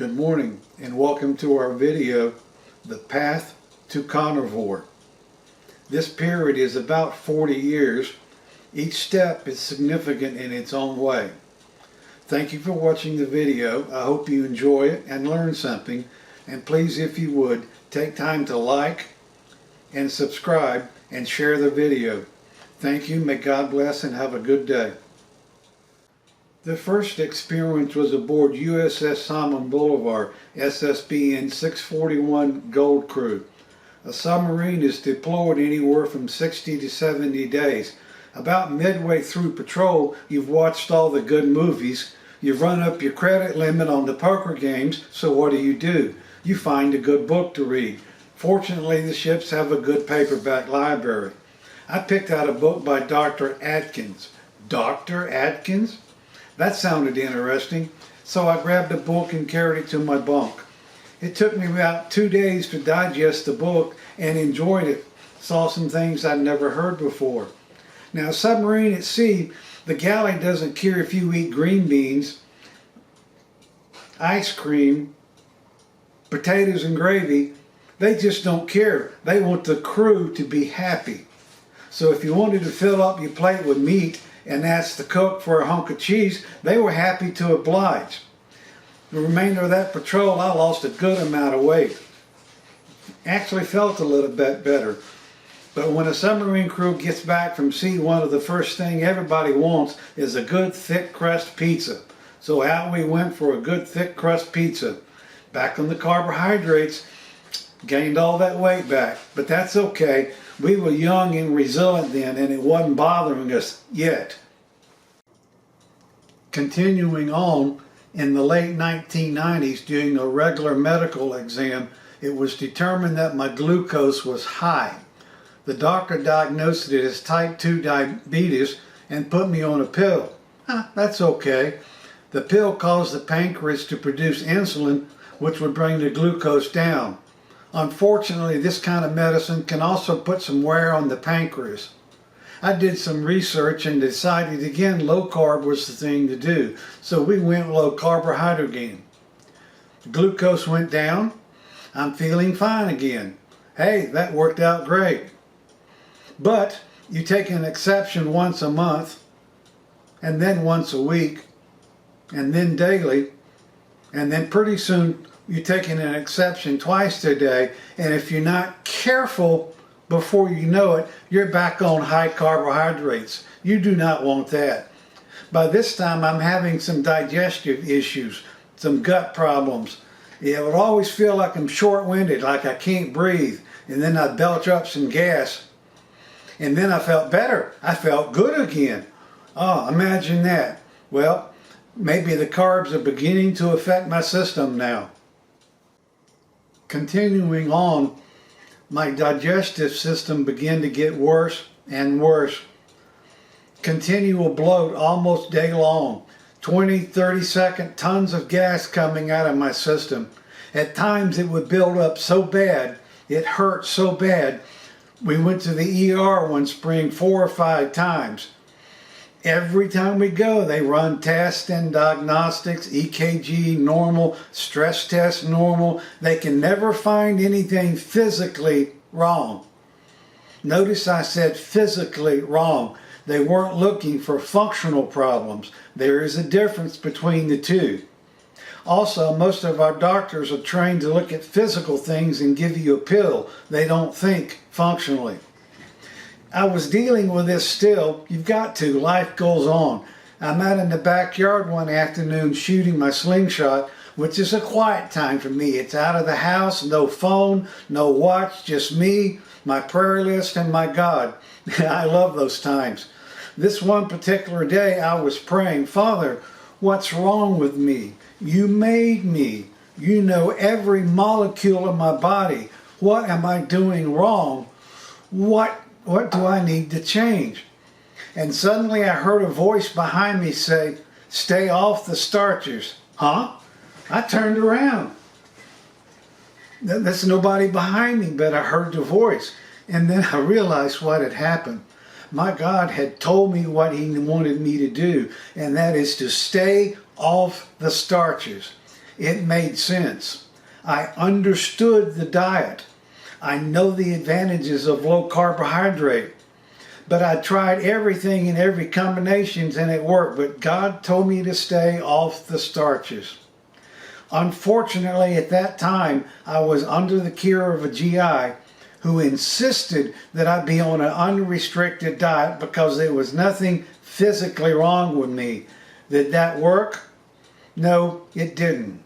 Good morning and welcome to our video, The Path to Carnivore. This period is about 40 years. Each step is significant in its own way. Thank you for watching the video. I hope you enjoy it and learn something. And please, if you would, take time to like and subscribe and share the video. Thank you. May God bless and have a good day. The first experience was aboard USS Salmon Boulevard, SSBN 641 Gold Crew. A submarine is deployed anywhere from 60 to 70 days. About midway through patrol, you've watched all the good movies, you've run up your credit limit on the poker games, so what do? You find a good book to read. Fortunately, the ships have a good paperback library. I picked out a book by Dr. Atkins. Dr. Atkins? That sounded interesting, so I grabbed a book and carried it to my bunk. It took me about 2 days to digest the book and enjoyed it. Saw some things I'd never heard before. Now, a submarine at sea, the galley doesn't care if you eat green beans, ice cream, potatoes and gravy. They just don't care. They want the crew to be happy. So if you wanted to fill up your plate with meat and asked the cook for a hunk of cheese, they were happy to oblige. The remainder of that patrol, I lost a good amount of weight. Actually felt a little bit better. But when a submarine crew gets back from sea, one of the first things everybody wants is a good thick crust pizza. So out we went for a good thick crust pizza. Back on the carbohydrates, gained all that weight back. But that's okay. We were young and resilient then, and it wasn't bothering us yet. Continuing on, in the late 1990s, during a regular medical exam, it was determined that my glucose was high. The doctor diagnosed it as type 2 diabetes and put me on a pill. That's okay. The pill caused the pancreas to produce insulin, which would bring the glucose down. Unfortunately, this kind of medicine can also put some wear on the pancreas. I did some research and decided again low carb was the thing to do. So we went low carbohydrate again. The glucose went down. I'm feeling fine again. Hey, that worked out great. But you take an exception once a month, and then once a week, and then daily, and then pretty soon you're taking an exception twice a day, and if you're not careful, before you know it, you're back on high carbohydrates. You do not want that. By this time, I'm having some digestive issues, some gut problems. It would always feel like I'm short-winded, like I can't breathe, and then I'd belch up some gas. And then I felt better. I felt good again. Oh, imagine that. Well, maybe the carbs are beginning to affect my system now. Continuing on, my digestive system began to get worse and worse. Continual bloat almost day long. 20-30 second tons of gas coming out of my system. At times it would build up so bad, it hurt so bad. We went to the ER one spring 4 or 5 times. Every time we go, they run tests and diagnostics, EKG normal, stress test normal. They can never find anything physically wrong. Notice I said physically wrong. They weren't looking for functional problems. There is a difference between the two. Also, most of our doctors are trained to look at physical things and give you a pill. They don't think functionally. I was dealing with this still. You've got to. Life goes on. I'm out in the backyard one afternoon shooting my slingshot, which is a quiet time for me. It's out of the house, no phone, no watch, just me, my prayer list, and my God. I love those times. This one particular day I was praying, Father, what's wrong with me? You made me. You know every molecule of my body. What am I doing wrong? What do I need to change? And suddenly I heard a voice behind me say, stay off the starches. Huh? I turned around. There's nobody behind me, but I heard the voice. And then I realized what had happened. My God had told me what He wanted me to do, and that is to stay off the starches. It made sense. I understood the diet. I know the advantages of low carbohydrate. But I tried everything in every combinations and it worked. But God told me to stay off the starches. Unfortunately, at that time, I was under the care of a GI who insisted that I be on an unrestricted diet because there was nothing physically wrong with me. Did that work? No, it didn't.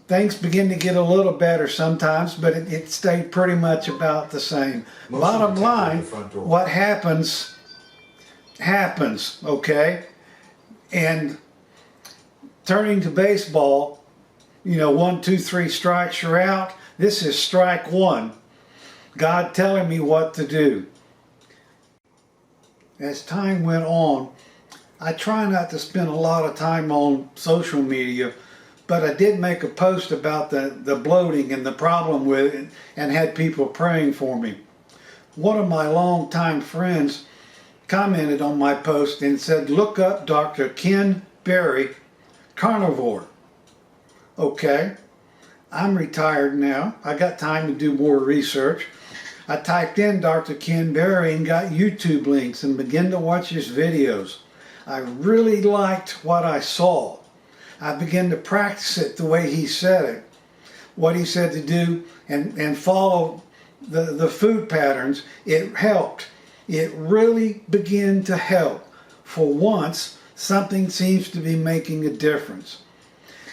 Things begin to get a little better sometimes, but it stayed pretty much about the same. Bottom line, what happens, happens, okay? And turning to baseball, you know, 1, 2, 3 strikes, you're out. This is strike one. God telling me what to do. As time went on, I try not to spend a lot of time on social media, but I did make a post about the bloating and the problem with it and had people praying for me. One of my longtime friends commented on my post and said, look up Dr. Ken Berry, Carnivore. Okay, I'm retired now. I got time to do more research. I typed in Dr. Ken Berry and got YouTube links and began to watch his videos. I really liked what I saw. I began to practice it the way he said it, what he said to do, and follow the food patterns. It helped. It really began to help. For once, something seems to be making a difference.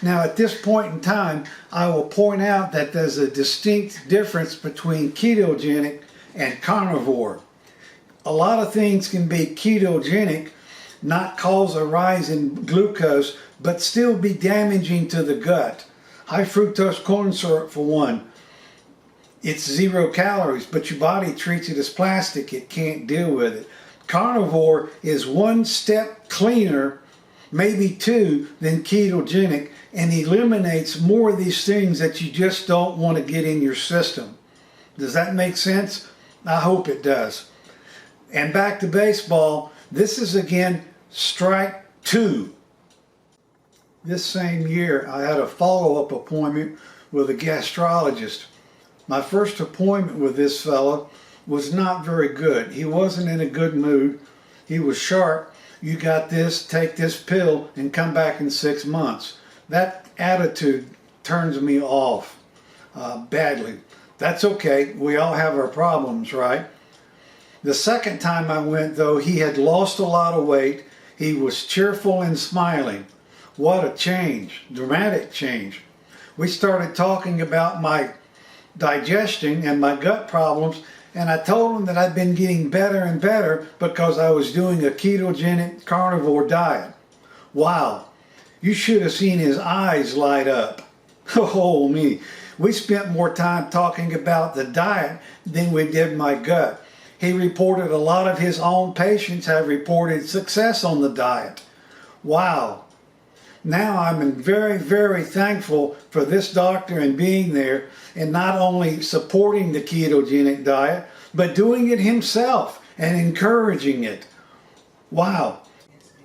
Now, at this point in time, I will point out that there's a distinct difference between ketogenic and carnivore. A lot of things can be ketogenic, not cause a rise in glucose, but still be damaging to the gut. High fructose corn syrup, for one. It's 0 calories, but your body treats it as plastic. It can't deal with it. Carnivore is 1 step cleaner, maybe 2, than ketogenic, and eliminates more of these things that you just don't want to get in your system. Does that make sense? I hope it does. And back to baseball, this is again strike 2. This same year, I had a follow-up appointment with a gastrologist. My first appointment with this fellow was not very good. He wasn't in a good mood. He was sharp. You got this, take this pill, and come back in 6 months. That attitude turns me off badly. That's okay. We all have our problems, right? The second time I went, though, he had lost a lot of weight. He was cheerful and smiling. What a change, dramatic change. We started talking about my digestion and my gut problems, and I told him that I'd been getting better and better because I was doing a ketogenic carnivore diet. Wow, you should have seen his eyes light up. Oh me, we spent more time talking about the diet than we did my gut. He reported a lot of his own patients have reported success on the diet. Wow. Now I'm very, very thankful for this doctor and being there and not only supporting the ketogenic diet, but doing it himself and encouraging it. Wow.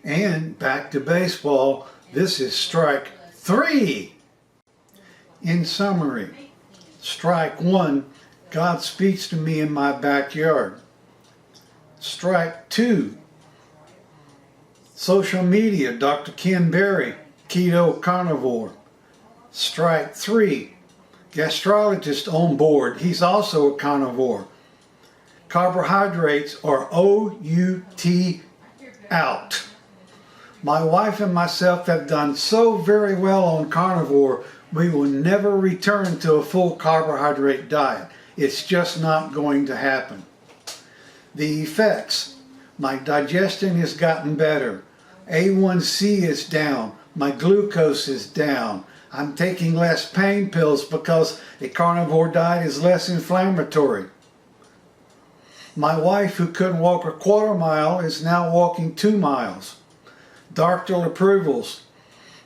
And back to baseball, this is strike 3. In summary, strike 1, God speaks to me in my backyard. Strike 2, social media, Dr. Ken Berry, keto carnivore. Strike 3, gastrologist on board. He's also a carnivore. Carbohydrates are OUT out. My wife and myself have done so very well on carnivore, we will never return to a full carbohydrate diet. It's just not going to happen. The effects. My digestion has gotten better. A1C is down. My glucose is down. I'm taking less pain pills because a carnivore diet is less inflammatory. My wife, who couldn't walk a quarter mile, is now walking 2 miles. Doctoral approvals.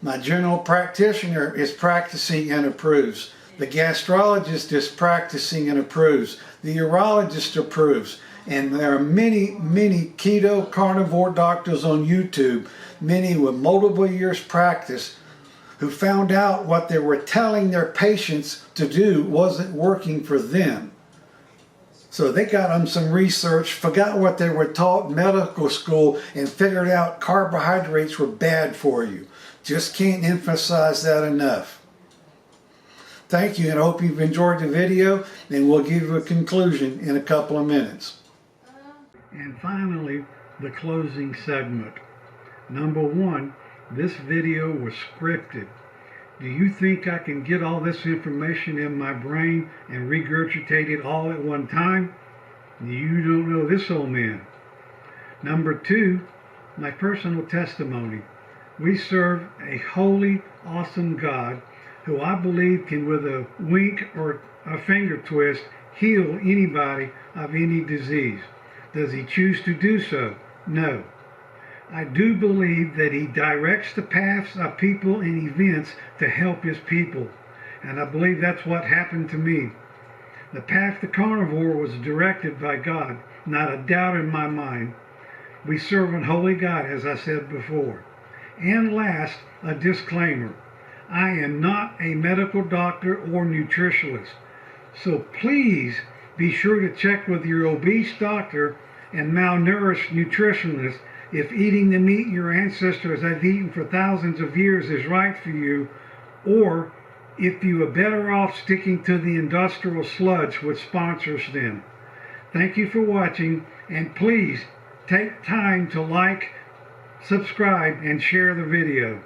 My general practitioner is practicing and approves. The gastrologist is practicing and approves. The urologist approves. And there are many, many keto carnivore doctors on YouTube, many with multiple years practice, who found out what they were telling their patients to do wasn't working for them. So they got on some research, forgot what they were taught in medical school, and figured out carbohydrates were bad for you. Just can't emphasize that enough. Thank you, and I hope you've enjoyed the video, and we'll give you a conclusion in a couple of minutes. And finally, the closing segment. Number one, this video was scripted. Do you think I can get all this information in my brain and regurgitate it all at one time? You don't know this old man. Number two, my personal testimony. We serve a holy, awesome God who I believe can, with a wink or a finger twist, heal anybody of any disease. Does he choose to do so? No. I do believe that he directs the paths of people and events to help his people. And I believe that's what happened to me. The path to carnivore was directed by God, not a doubt in my mind. We serve a holy God, as I said before. And last, a disclaimer. I am not a medical doctor or nutritionist. So please be sure to check with your obese doctor and malnourished nutritionist if eating the meat your ancestors have eaten for thousands of years is right for you, or if you are better off sticking to the industrial sludge which sponsors them. Thank you for watching, and please take time to like, subscribe, and share the video.